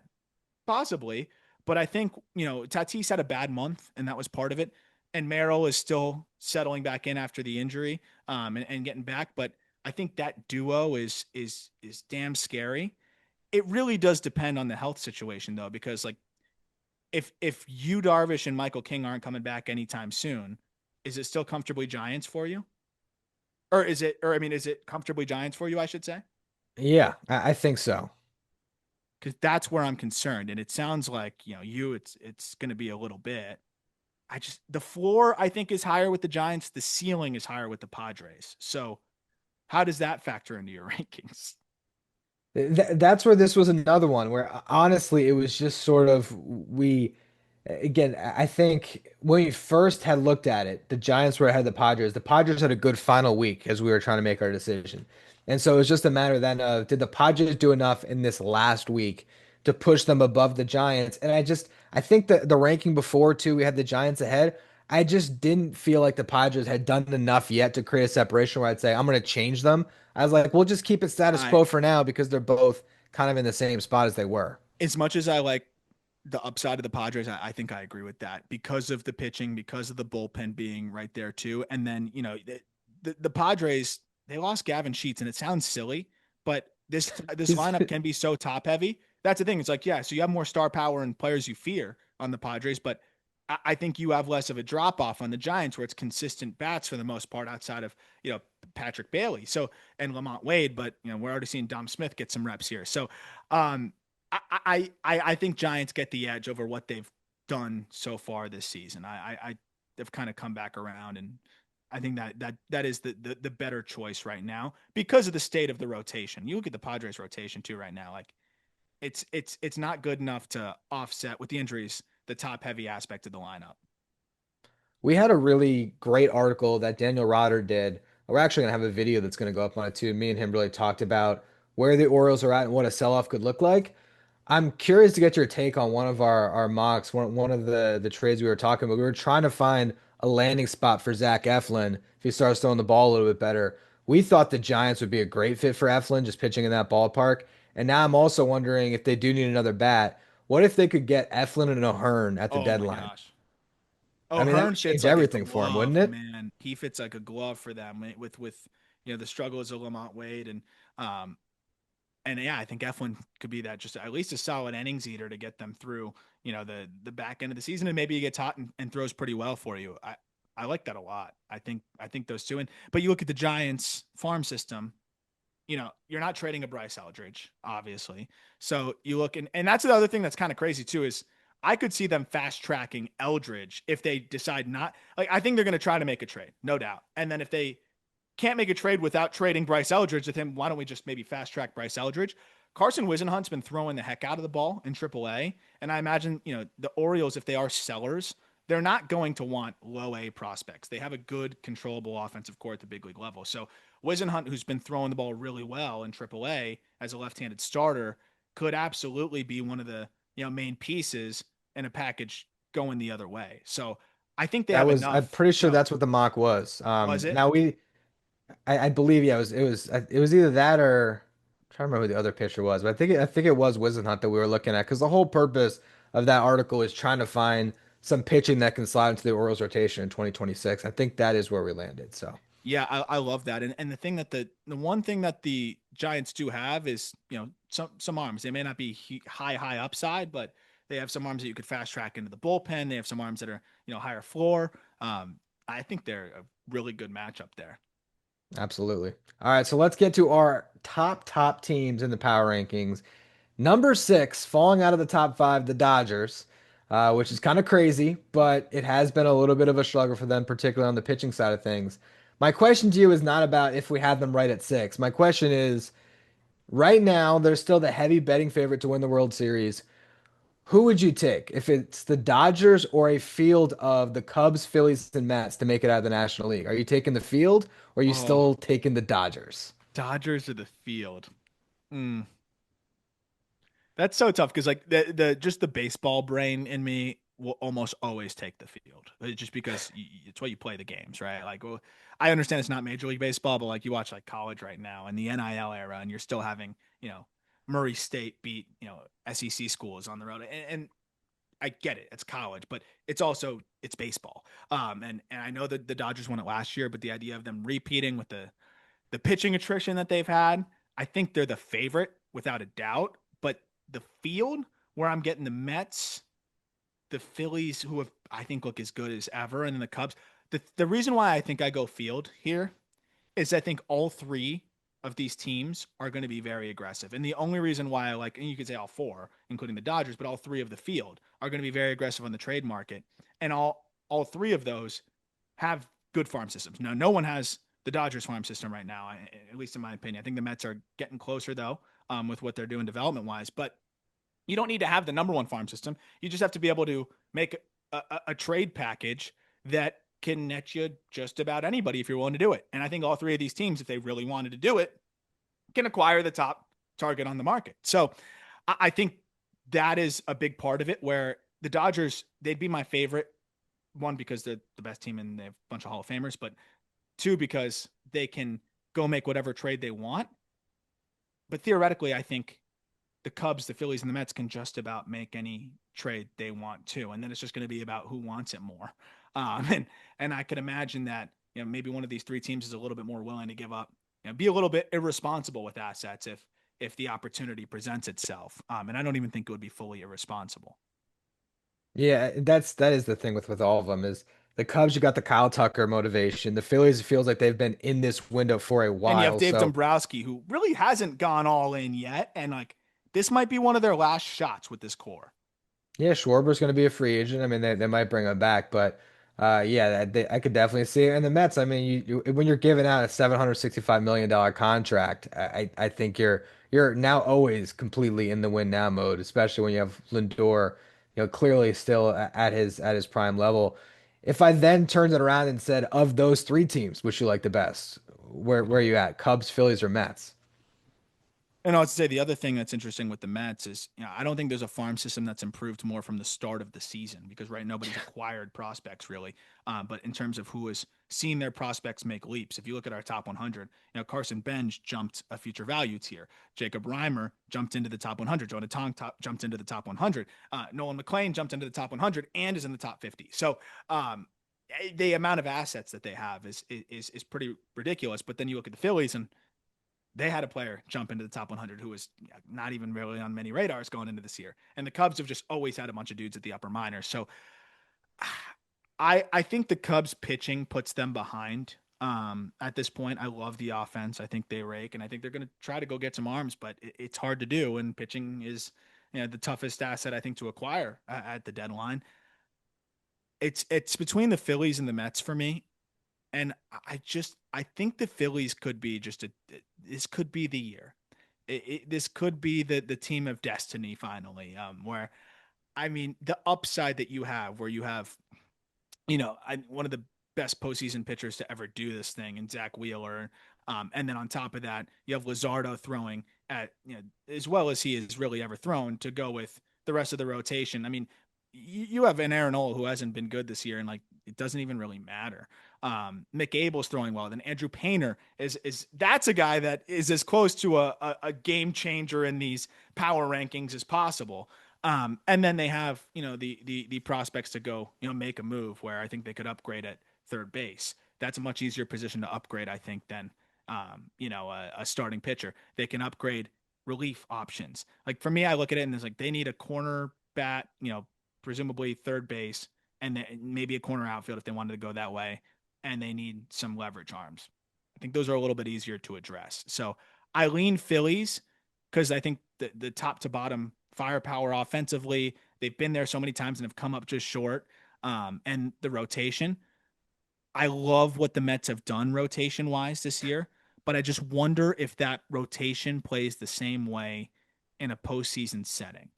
possibly. But I think Tatis had a bad month, and that was part of it. And Merrill is still settling back in after the injury, and getting back. But I think that duo is damn scary. It really does depend on the health situation though, because like if you Darvish and Michael King aren't coming back anytime soon, is it still comfortably Giants for you? Is it comfortably Giants for you, I should say? Yeah, I think so. Because that's where I'm concerned. And it sounds like, it's gonna be a little bit. The floor I think is higher with the Giants, the ceiling is higher with the Padres. So how does that factor into your rankings? That's where this was another one where honestly it was just sort of we again I think when we first had looked at it, the Giants were ahead of the Padres. The Padres had a good final week as we were trying to make our decision. And so it was just a matter then of did the Padres do enough in this last week to push them above the Giants? And I think the ranking before too, we had the Giants ahead. I just didn't feel like the Padres had done enough yet to create a separation where I'd say I'm going to change them. I was like, we'll just keep it status I quo for now because they're both kind of in the same spot as they were. As much as I like the upside of the Padres, I think I agree with that because of the pitching, because of the bullpen being right there too. And then, the Padres, they lost Gavin Sheets, and it sounds silly, but this He's lineup can be so top heavy. That's the thing. It's like, yeah, so you have more star power and players you fear on the Padres, but I think you have less of a drop off on the Giants where it's consistent bats for the most part outside of, Patrick Bailey. So, and Lamont Wade, but, we're already seeing Dom Smith get some reps here. So, um, I think Giants get the edge over what they've done so far this season. They've kind of come back around, and I think that is the better choice right now because of the state of the rotation. You look at the Padres rotation too right now, like it's not good enough to offset with the injuries the top heavy aspect of the lineup. We had a really great article that Daniel Rodder did. We're actually gonna have a video that's gonna go up on it too. Me and him really talked about where the Orioles are at and what a sell-off could look like. I'm curious to get your take on one of our mocks, one of the trades we were talking about. We were trying to find a landing spot for Zach Eflin if he starts throwing the ball a little bit better. We thought the Giants would be a great fit for Eflin, just pitching in that ballpark. And now I'm also wondering if they do need another bat, what if they could get Eflin and O'Hearn at the Oh my deadline? gosh. I mean, that O'Hearn would fits change like a everything for him, glove, wouldn't it? man. He fits like a glove for them with the struggles of Lamont Wade um and yeah, I think Eflin could be that just at least a solid innings eater to get them through, the back end of the season, and maybe he gets hot and throws pretty well for you. I like that a lot. I think those two. But you look at the Giants farm system, you're not trading a Bryce Eldridge, obviously. So you look and that's the other thing that's kind of crazy too is I could see them fast tracking Eldridge if they decide not. Like, I think they're going to try to make a trade, no doubt. And then if they can't make a trade without trading Bryce Eldridge with him, why don't we just maybe fast track Bryce Eldridge? Carson Wisenhunt's been throwing the heck out of the ball in AAA, and I imagine the Orioles, if they are sellers, they're not going to want low A prospects. They have a good, controllable offensive core at the big league level. So Wisenhunt, who's been throwing the ball really well in AAA as a left-handed starter, could absolutely be one of the main pieces in a package going the other way. So I think they That have was, I'm enough. pretty sure that's what the mock was. Was it? Now I believe, yeah, it was either that or I'm trying to remember who the other pitcher was, but I think it was Wizenhunt that we were looking at because the whole purpose of that article is trying to find some pitching that can slide into the Orioles rotation in 2026. I think that is where we landed. So Yeah, I love that. And the thing that the one thing that the Giants do have is, some arms. They may not be high upside, but they have some arms that you could fast track into the bullpen. They have some arms that are, higher floor. I think they're a really good matchup there. absolutely. All right, so let's get to our top teams in the power rankings. Number six, falling out of the top five, the Dodgers, which is kind of crazy, but it has been a little bit of a struggle for them, particularly on the pitching side of things. My question to you is not about if we had them right at six. My question is, right now, they're still the heavy betting favorite to win the World Series. Who would you take if it's the Dodgers or a field of the Cubs, Phillies, and Mets to make it out of the National League? Are you taking the field or are you Oh, still taking the Dodgers? Dodgers or the field. Mm. That's so tough because like the just the baseball brain in me will almost always take the field. Just because it's what you play the games, right? Like, well, I understand it's not Major League Baseball, but like you watch like college right now and the NIL era, and you're still having Murray State beat SEC schools on the road, and I get it, it's college, but it's baseball. And I know that the Dodgers won it last year, but the idea of them repeating with the pitching attrition that they've had, I think they're the favorite without a doubt. But the field where I'm getting the Mets, the Phillies, who have I think look as good as ever, and then the Cubs. The reason why I think I go field here is I think all three of these teams are going to be very aggressive. And the only reason why I like, and you could say all four, including the Dodgers, but all three of the field are going to be very aggressive on the trade market. And all three of those have good farm systems. Now, no one has the Dodgers farm system right now, at least in my opinion. I think the Mets are getting closer though, with what they're doing development wise. But you don't need to have the number one farm system. You just have to be able to make a trade package that can net you just about anybody if you're willing to do it. And I think all three of these teams, if they really wanted to do it, can acquire the top target on the market. So I think that is a big part of it where the Dodgers, they'd be my favorite one because they're the best team and they have a bunch of Hall of Famers, but two, because they can go make whatever trade they want. But theoretically, I think the Cubs, the Phillies, and the Mets can just about make any trade they want to, and then it's just going to be about who wants it more. And I could imagine that maybe one of these three teams is a little bit more willing to give up, be a little bit irresponsible with assets if the opportunity presents itself. And I don't even think it would be fully irresponsible. Yeah, that is the thing with all of them is the Cubs, you got the Kyle Tucker motivation. The Phillies, it feels like they've been in this window for a And you have while. Dave So Dombrowski, who really hasn't gone all in yet, and like this might be one of their last shots with this core. yeah, Schwarber's going to be a free agent. I mean, they might bring him back, but yeah, I could definitely see it. And the Mets, I mean, when you're giving out a $765 million contract, I think you're now always completely in the win now mode, especially when you have Lindor, clearly still at his prime level. If I then turned it around and said, of those three teams, which you like the best, where are you at? Cubs, Phillies, or Mets? And I would say the other thing that's interesting with the Mets is, I don't think there's a farm system that's improved more from the start of the season because nobody's acquired prospects really. But in terms of who has seen their prospects make leaps, if you look at our top 100, Carson Bench jumped a future value tier. Jacob Reimer jumped into the top 100. Jonah Tong jumped into the top 100. Nolan McLean jumped into the top 100 and is in the top 50. So, the amount of assets that they have is pretty ridiculous. But then you look at the Phillies and they had a player jump into the top 100 who was not even really on many radars going into this year. And the Cubs have just always had a bunch of dudes at the upper minors. So I think the Cubs pitching puts them behind at this point. I love the offense. I think they rake, and I think they're going to try to go get some arms, but it's hard to do. And pitching is the toughest asset I think to acquire at the deadline. It's between the Phillies and the Mets for me, and I think the Phillies could be just a this could be the year. This could be the team of destiny finally. Where I mean the upside that you have, where you have one of the best postseason pitchers to ever do this thing, and Zach Wheeler. And then on top of that, you have Luzardo throwing at as well as he has really ever thrown to go with the rest of the rotation. I mean, you have an Aaron Nola who hasn't been good this year, and like it doesn't even really matter. Mick Abel's throwing well. Then Andrew Painter is that's a guy that is as close to a game changer in these power rankings as possible. And then they have, the prospects to go, make a move where I think they could upgrade at third base. That's a much easier position to upgrade, I think, than a starting pitcher. They can upgrade relief options. Like for me, I look at it and it's like they need a corner bat, presumably third base, and then maybe a corner outfield if they wanted to go that way. And they need some leverage arms. I think those are a little bit easier to address. So I lean Phillies because I think the top to bottom firepower offensively, they've been there so many times and have come up just short. And the rotation, I love what the Mets have done rotation wise this year, but I just wonder if that rotation plays the same way in a postseason setting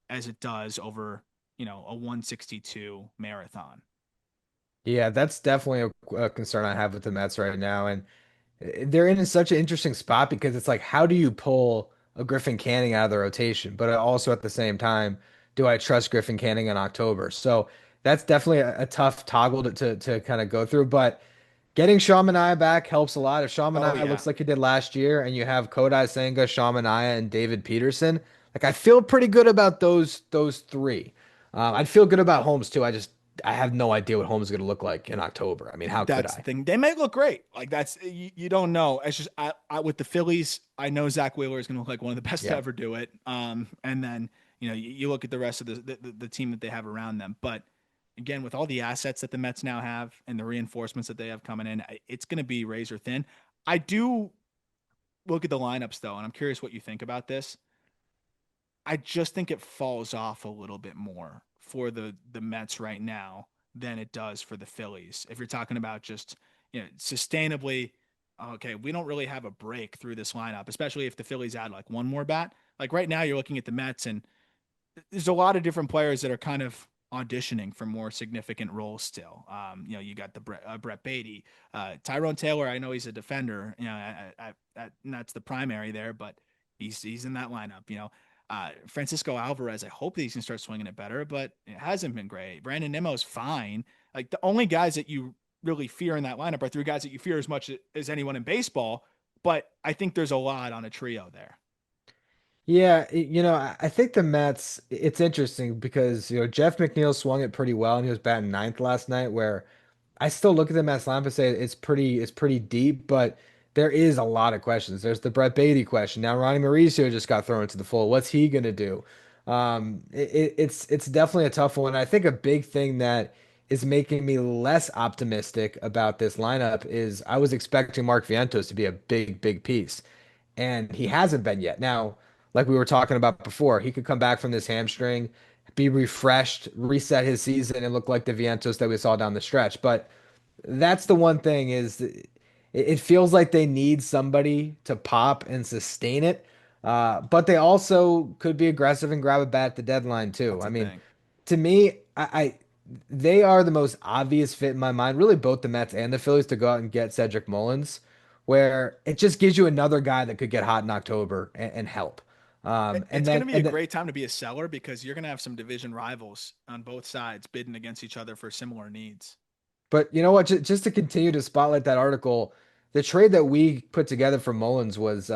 as it does over, a 162 marathon. Yeah, that's definitely a concern I have with the Mets right now. And they're in such an interesting spot because it's like, how do you pull a Griffin Canning out of the rotation? But also at the same time, do I trust Griffin Canning in October? So that's definitely a tough toggle to kind of go through. But getting Sean Manaea back helps a lot. If Sean Oh Manaea yeah, looks like he did last year, and you have Kodai Senga, Sean Manaea, and David Peterson, like I feel pretty good about those three. I'd feel good about Holmes too. I have no idea what Holmes is going to look like in October. I mean, how could that's the I? thing. They may look great. Like that's you don't know. It's just I with the Phillies, I know Zach Wheeler is going to look like one of the best to Yeah. ever do it. And then you look at the rest of the team that they have around them. But again, with all the assets that the Mets now have and the reinforcements that they have coming in, it's going to be razor thin. I do look at the lineups though, and I'm curious what you think about this. I just think it falls off a little bit more for the Mets right now than it does for the Phillies. If you're talking about just, sustainably, okay, we don't really have a break through this lineup, especially if the Phillies add like one more bat. Like right now you're looking at the Mets and there's a lot of different players that are kind of auditioning for more significant roles still. You got the Brett Beatty, Tyrone Taylor. I know he's a defender, and that's the primary there, but he's in that lineup. Francisco Alvarez. I hope that he can start swinging it better, but it hasn't been great. Brandon Nimmo's fine. Like the only guys that you really fear in that lineup are three guys that you fear as much as anyone in baseball. But I think there's a lot on a trio there. Yeah, I think the Mets, it's interesting because, Jeff McNeil swung it pretty well and he was batting ninth last night, where I still look at the Mets lineup and say it's pretty deep, but there is a lot of questions. There's the Brett Beatty question. Now Ronnie Mauricio just got thrown into the fold. What's he gonna do? It's definitely a tough one. I think a big thing that is making me less optimistic about this lineup is I was expecting Mark Vientos to be a big piece, and he hasn't been yet. Now, like we were talking about before, he could come back from this hamstring, be refreshed, reset his season, and look like the Vientos that we saw down the stretch. But that's the one thing is it feels like they need somebody to pop and sustain it. But they also could be aggressive and grab a bat at the deadline too. That's I the mean, thing. to me, they are the most obvious fit in my mind, really both the Mets and the Phillies to go out and get Cedric Mullins, where it just gives you another guy that could get hot in October and help. And It's going to then be a and then great time to be a seller because you're going to have some division rivals on both sides bidding against each other for similar needs. But you know what? Just to continue to spotlight that article, the trade that we put together for Mullins was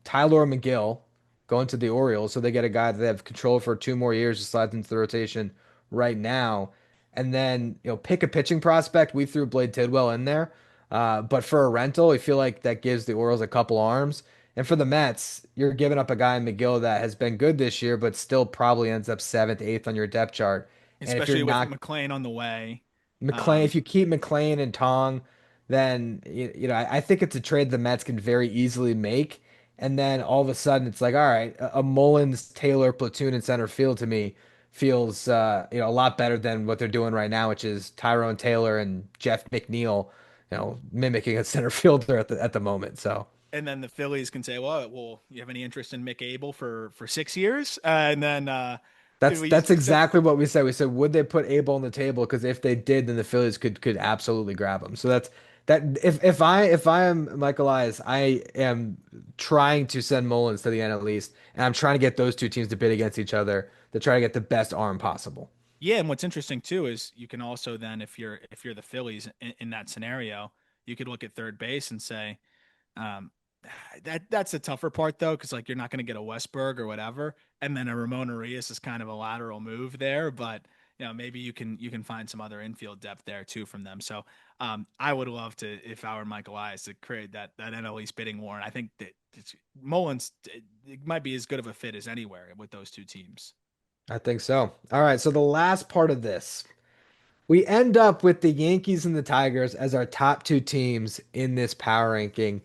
Tyler McGill going to the Orioles, so they get a guy that they have control for 2 more years, just slides into the rotation right now, and then pick a pitching prospect. We threw Blade Tidwell in there, but for a rental, we feel like that gives the Orioles a couple arms. And for the Mets, you're giving up a guy in McGill that has been good this year, but still probably ends up seventh, eighth on your depth chart. And if you're Especially with not McLean on the way. McLean, Um, if you keep McLean and Tong, then I think it's a trade the Mets can very easily make. And then all of a sudden it's like, all right, a Mullins Taylor platoon in center field to me feels a lot better than what they're doing right now, which is Tyrone Taylor and Jeff McNeil, mimicking a center fielder at the moment. So And then the Phillies can say, well, you have any interest in Mick Abel for 6 years? And then we that's exactly what we said. We said, would they put Abel on the table? Because if they did, then the Phillies could absolutely grab him. So that's that. If I am Michael Elias, I am trying to send Mullins to the NL East, and I'm trying to get those two teams to bid against each other to try to get the best arm possible. Yeah, and what's interesting too is you can also then if you're the Phillies in that scenario, you could look at third base and say, um, that's the tougher part though, because like you're not going to get a Westberg or whatever, and then a Ramon Urias is kind of a lateral move there, but maybe you can find some other infield depth there too from them. So I would love to, if I were Michael Elias, to create that NL East bidding war, and I think that Mullins it might be as good of a fit as anywhere with those two teams. I think so. All right, so the last part of this, we end up with the Yankees and the Tigers as our top two teams in this power ranking.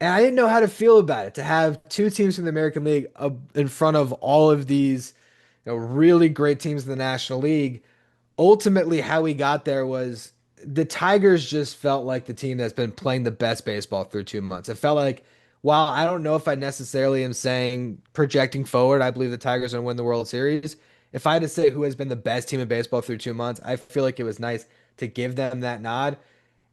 And I didn't know how to feel about it to have two teams from the American League in front of all of these, really great teams in the National League. Ultimately, how we got there was the Tigers just felt like the team that's been playing the best baseball through 2 months. It felt like, while I don't know if I necessarily am saying projecting forward, I believe the Tigers are going to win the World Series. If I had to say who has been the best team in baseball through 2 months, I feel like it was nice to give them that nod.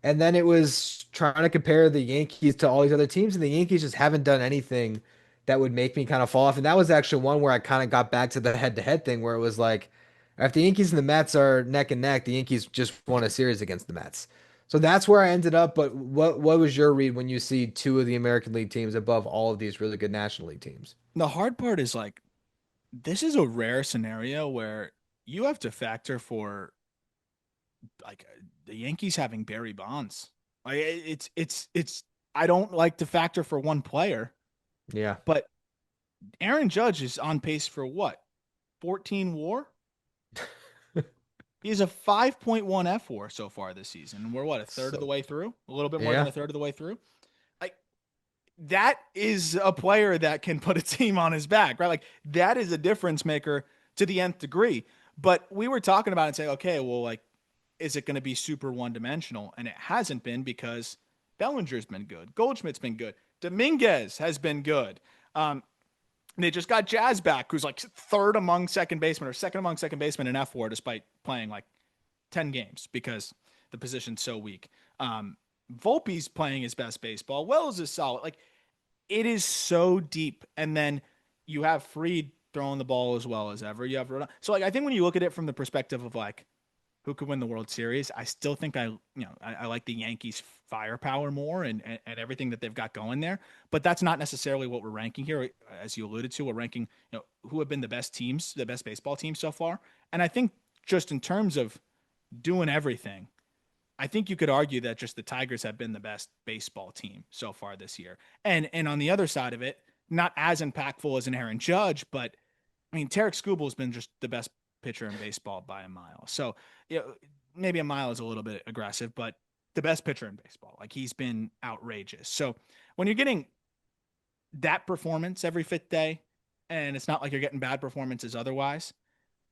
And then it was trying to compare the Yankees to all these other teams, and the Yankees just haven't done anything that would make me kind of fall off. And that was actually one where I kind of got back to the head-to-head thing where it was like, if the Yankees and the Mets are neck and neck, the Yankees just won a series against the Mets. So that's where I ended up. But what was your read when you see two of the American League teams above all of these really good National League teams? The hard part is like this is a rare scenario where you have to factor for like the Yankees having Barry Bonds. Like it's I don't like to factor for one player, Yeah. but Aaron Judge is on pace for what? 14 WAR? He has a 5.1 F WAR so far this season. And we're what, a third of the So, way through? A little bit more than yeah. a third of the way through. Like that is a player that can put a team on his back, right? Like that is a difference maker to the nth degree. But we were talking about it and saying, okay, well, like is it going to be super one dimensional? And it hasn't been because Bellinger's been good. Goldschmidt's been good. Dominguez has been good. They just got Jazz back, who's like third among second basemen or second among second basemen in F4 despite playing like 10 games because the position's so weak. Volpe's playing his best baseball. Wells is solid. Like it is so deep. And then you have Freed throwing the ball as well as ever. You have so like I think when you look at it from the perspective of like who could win the World Series. I still think I like the Yankees firepower more and everything that they've got going there. But that's not necessarily what we're ranking here. As you alluded to, we're ranking who have been the best teams, the best baseball teams so far. And I think just in terms of doing everything, I think you could argue that just the Tigers have been the best baseball team so far this year. And on the other side of it, not as impactful as an Aaron Judge, but I mean, Tarek Skubal has been just the best pitcher in baseball by a mile. So, maybe a mile is a little bit aggressive, but the best pitcher in baseball. Like he's been outrageous. So when you're getting that performance every fifth day, and it's not like you're getting bad performances otherwise,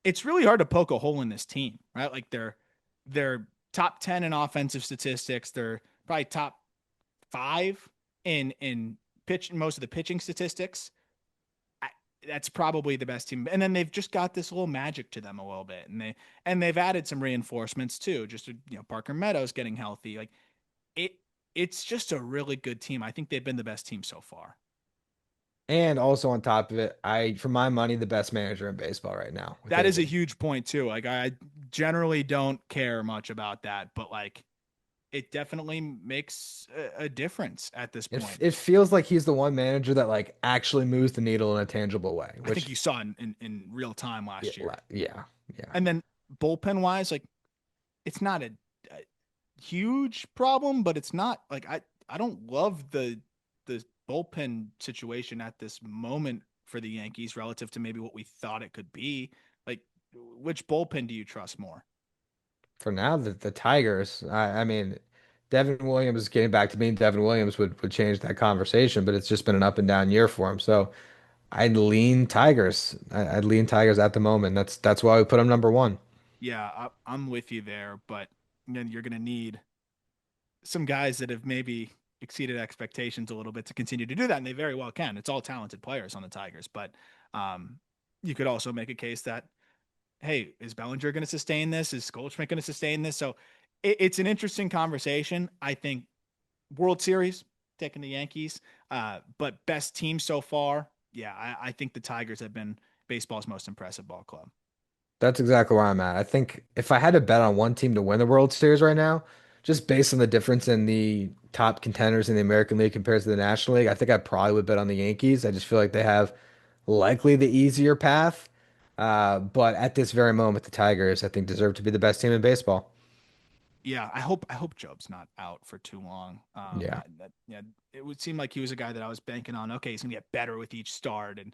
it's really hard to poke a hole in this team, right? Like they're top 10 in offensive statistics. They're probably top five in pitch most of the pitching statistics. That's probably the best team. And then they've just got this little magic to them a little bit, and they've added some reinforcements too. Just Parker Meadows getting healthy, like it. It's just a really good team. I think they've been the best team so far. And also on top of it, for my money, the best manager in baseball right now with That is a AZ. huge point too. Like I generally don't care much about that, but like it definitely makes a difference at this point. It feels like he's the one manager that like actually moves the needle in a tangible way, I think which you saw in real time yeah, last year. yeah, yeah. And then bullpen wise, like it's not a huge problem, but it's not like I don't love the bullpen situation at this moment for the Yankees relative to maybe what we thought it could be. Like, which bullpen do you trust more? For now, the Tigers, I mean, Devin Williams getting back to being Devin Williams would change that conversation, but it's just been an up and down year for him. So I'd lean Tigers. I'd lean Tigers at the moment. That's why we put him number one. Yeah, I'm with you there, but then you're going to need some guys that have maybe exceeded expectations a little bit to continue to do that, and they very well can. It's all talented players on the Tigers, but um, you could also make a case that, hey, is Bellinger going to sustain this? Is Goldschmidt going to sustain this? So it's an interesting conversation. I think World Series taking the Yankees, but best team so far. Yeah, I think the Tigers have been baseball's most impressive ball club. That's exactly where I'm at. I think if I had to bet on one team to win the World Series right now, just based on the difference in the top contenders in the American League compared to the National League, I think I probably would bet on the Yankees. I just feel like they have likely the easier path. But at this very moment, the Tigers, I think, deserve to be the best team in baseball. Yeah, I hope Job's not out for too long. Yeah. Yeah, it would seem like he was a guy that I was banking on. Okay, he's gonna get better with each start, and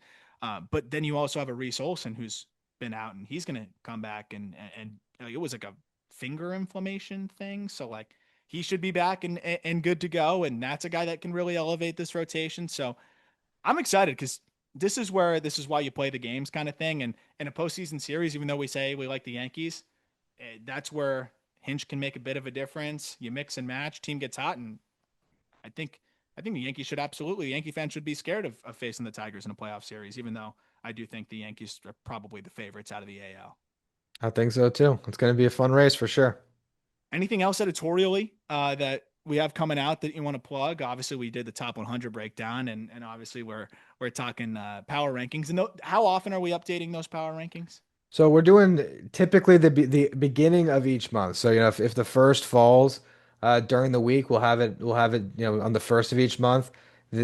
but then you also have a Reese Olson who's been out, and he's gonna come back, and like, it was like a finger inflammation thing, so like he should be back and good to go, and that's a guy that can really elevate this rotation. So I'm excited because this is why you play the games kind of thing, and in a postseason series, even though we say we like the Yankees, that's where Hinch can make a bit of a difference. You mix and match, team gets hot, and I think I think the Yankees should absolutely. Yankee fans should be scared of facing the Tigers in a playoff series, even though I do think the Yankees are probably the favorites out of the AL. I think so too. It's going to be a fun race for sure. Anything else editorially that we have coming out that you want to plug? Obviously, we did the top 100 breakdown, and obviously we're talking power rankings. And how often are we updating those power rankings? So we're doing typically the beginning of each month. So if the first falls during the week, we'll have it on the first of each month.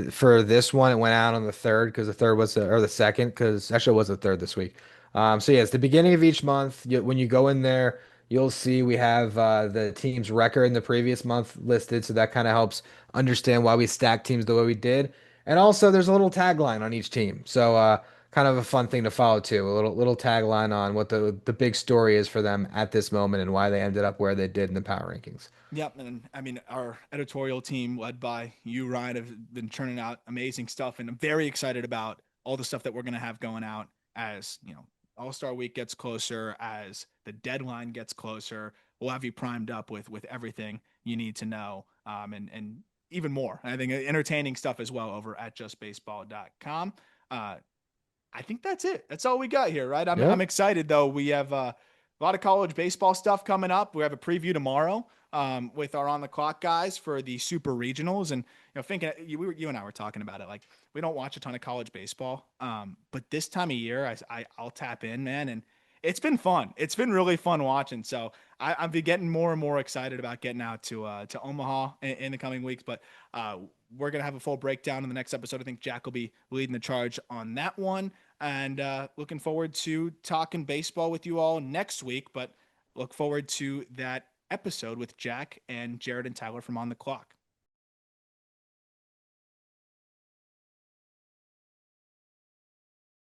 For this one, it went out on the third because the third was or the second because actually it was the third this week. So yeah, it's the beginning of each month. When you go in there, you'll see we have the team's record in the previous month listed, so that kind of helps understand why we stacked teams the way we did. And also, there's a little tagline on each team. So kind of a fun thing to follow too. A little tagline on what the big story is for them at this moment and why they ended up where they did in the power rankings. Yep, and I mean our editorial team, led by you, Ryan, have been churning out amazing stuff, and I'm very excited about all the stuff that we're going to have going out as All Star Week gets closer, as the deadline gets closer. We'll have you primed up with everything you need to know, and even more. I think entertaining stuff as well over at justbaseball.com. Uh, I think that's it. That's all we got here, right? Yeah. I'm excited though. We have a lot of college baseball stuff coming up. We have a preview tomorrow with our on the clock guys for the super regionals, and thinking you and I were talking about it. Like we don't watch a ton of college baseball, but this time of year, I'll tap in, man, and it's been fun. It's been really fun watching. So I've been getting more and more excited about getting out to Omaha in the coming weeks, but. We're going to have a full breakdown in the next episode. I think Jack will be leading the charge on that one. And looking forward to talking baseball with you all next week. But look forward to that episode with Jack and Jared and Tyler from On the Clock.